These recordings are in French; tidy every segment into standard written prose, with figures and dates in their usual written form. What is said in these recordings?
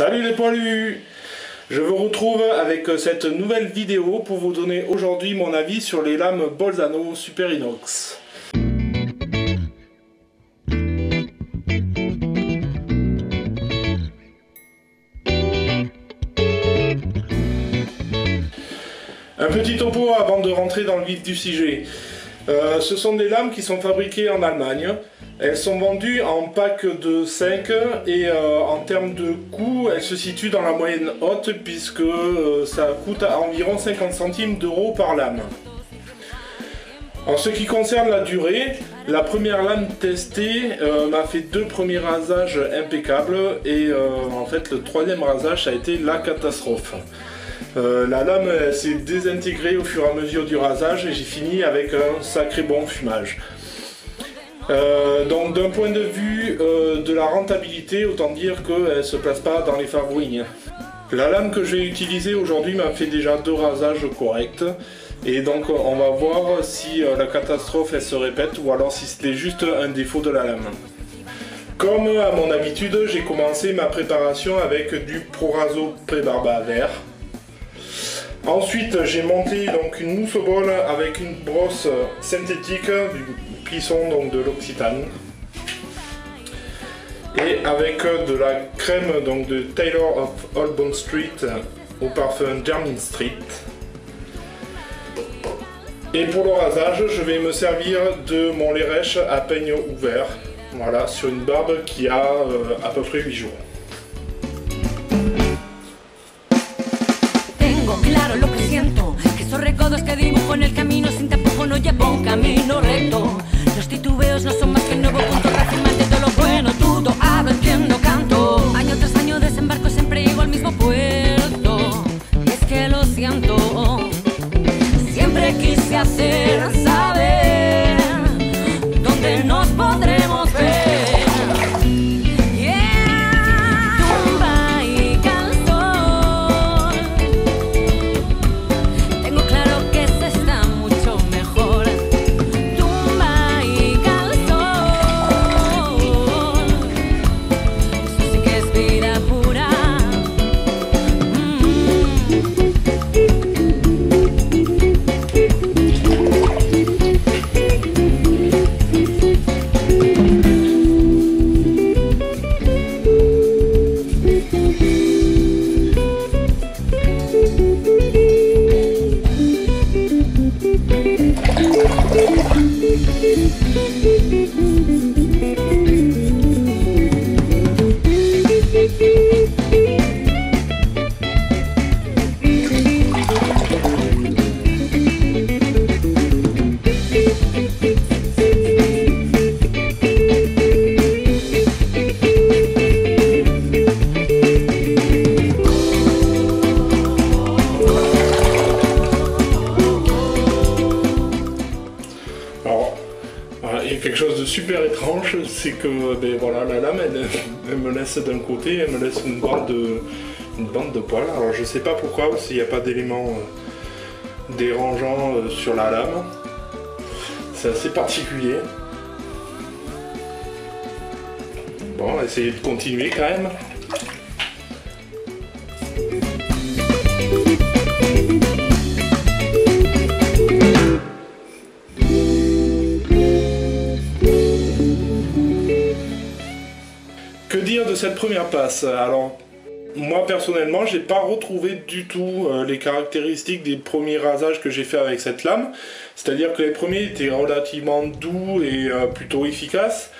Salut les poilus! Je vous retrouve avec cette nouvelle vidéo pour vous donner aujourd'hui mon avis sur les lames Bolzano Super Inox. Un petit topo avant de rentrer dans le vif du sujet. Ce sont des lames qui sont fabriquées en Allemagne. Elles sont vendues en pack de 5 et en termes de coût, elles se situent dans la moyenne haute puisque ça coûte à environ 50 centimes d'euros par lame. En ce qui concerne la durée, la première lame testée m'a fait 2 premiers rasages impeccables et en fait le troisième rasage ça a été la catastrophe. La lame s'est désintégrée au fur et à mesure du rasage et j'ai fini avec un sacré bon fumage. Donc d'un point de vue de la rentabilité, autant dire qu'elle ne se place pas dans les favoris. La lame que je vais utiliser aujourd'hui m'a fait déjà 2 rasages corrects. Et donc on va voir si la catastrophe elle se répète ou alors si c'était juste un défaut de la lame. Comme à mon habitude, j'ai commencé ma préparation avec du Proraso Pré-Barba vert. Ensuite j'ai monté donc une mousse au bol avec une brosse synthétique du Plisson, donc de l'Occitane, et avec de la crème donc de Taylor of Old Bond Street au parfum Jermyn Street. Et pour le rasage, je vais me servir de mon lait-rêche à peigne ouvert, voilà, sur une barbe qui a à peu près 8 jours. Claro lo que siento, que esos recodos que dibujo en el camino sin tapujo no llevo un camino recto. Los titubeos no son más que el nuevo punto reafirmante de lo bueno, todo hablo, entiendo, canto. Año tras año desembarco, siempre llego al mismo puerto. Es que lo siento, siempre quise hacer saber dónde nos podremos ver. Quelque chose de super étrange, c'est que ben voilà, la lame elle me laisse d'un côté, elle me laisse une bande de poils. Alors je sais pas pourquoi, s'il n'y a pas d'éléments dérangeants sur la lame. C'est assez particulier. Bon, on va essayer de continuer quand même. Que dire de cette première passe? Alors, moi personnellement, j'ai pas retrouvé du tout les caractéristiques des premiers rasages que j'ai fait avec cette lame. C'est-à-dire que les premiers étaient relativement doux et plutôt efficaces.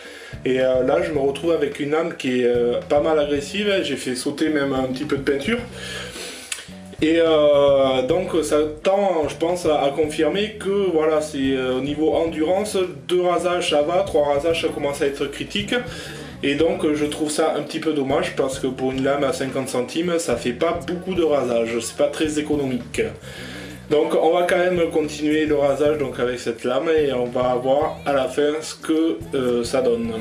Et là, je me retrouve avec une lame qui est pas mal agressive. J'ai fait sauter même un petit peu de peinture. Et donc ça tend, je pense, à confirmer que voilà, c'est au niveau endurance, 2 rasages ça va, 3 rasages ça commence à être critique. Et donc je trouve ça un petit peu dommage parce que pour une lame à 50 centimes, ça fait pas beaucoup de rasage, c'est pas très économique. Donc on va quand même continuer le rasage donc avec cette lame et on va voir à la fin ce que ça donne.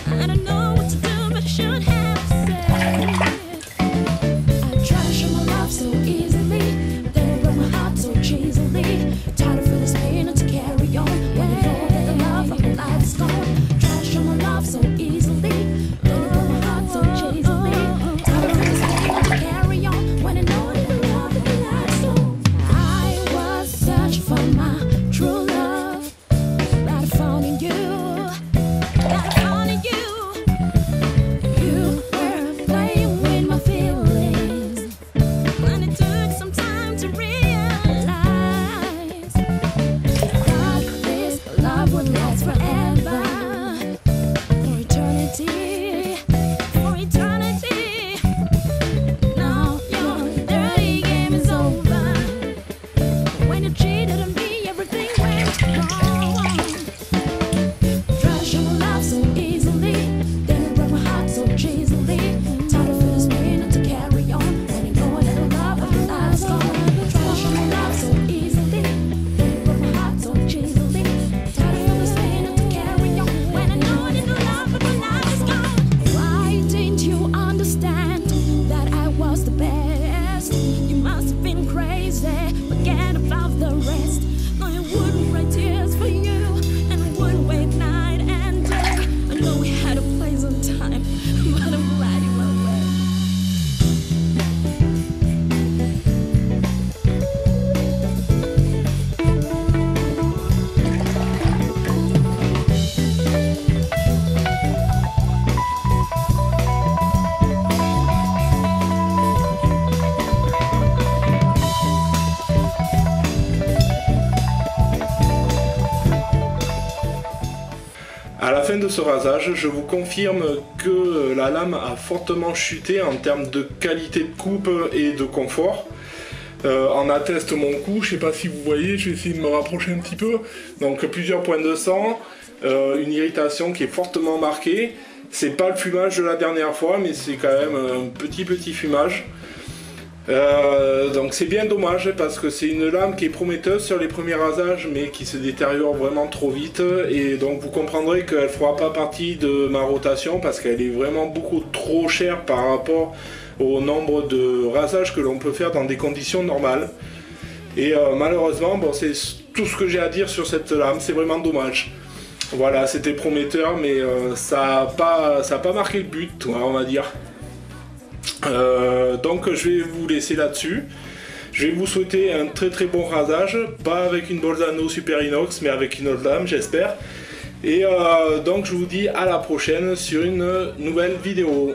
I don't know what to do, but I should have said. fin de ce rasage, je vous confirme que la lame a fortement chuté en termes de qualité de coupe et de confort. En atteste mon cou, je sais pas si vous voyez, je vais essayer de me rapprocher un petit peu. Donc plusieurs points de sang, une irritation qui est fortement marquée. C'est pas le fumage de la dernière fois, mais c'est quand même un petit fumage. Donc c'est bien dommage parce que c'est une lame qui est prometteuse sur les premiers rasages mais qui se détériore vraiment trop vite, et donc vous comprendrez qu'elle ne fera pas partie de ma rotation parce qu'elle est vraiment beaucoup trop chère par rapport au nombre de rasages que l'on peut faire dans des conditions normales. Et malheureusement, bon, c'est tout ce que j'ai à dire sur cette lame, c'est vraiment dommage. Voilà, c'était prometteur mais ça n'a pas marqué le but, on va dire. Donc je vais vous laisser là-dessus. Je vais vous souhaiter un très bon rasage, pas avec une Bolzano Super Inox mais avec une autre lame j'espère. Et donc je vous dis à la prochaine sur une nouvelle vidéo.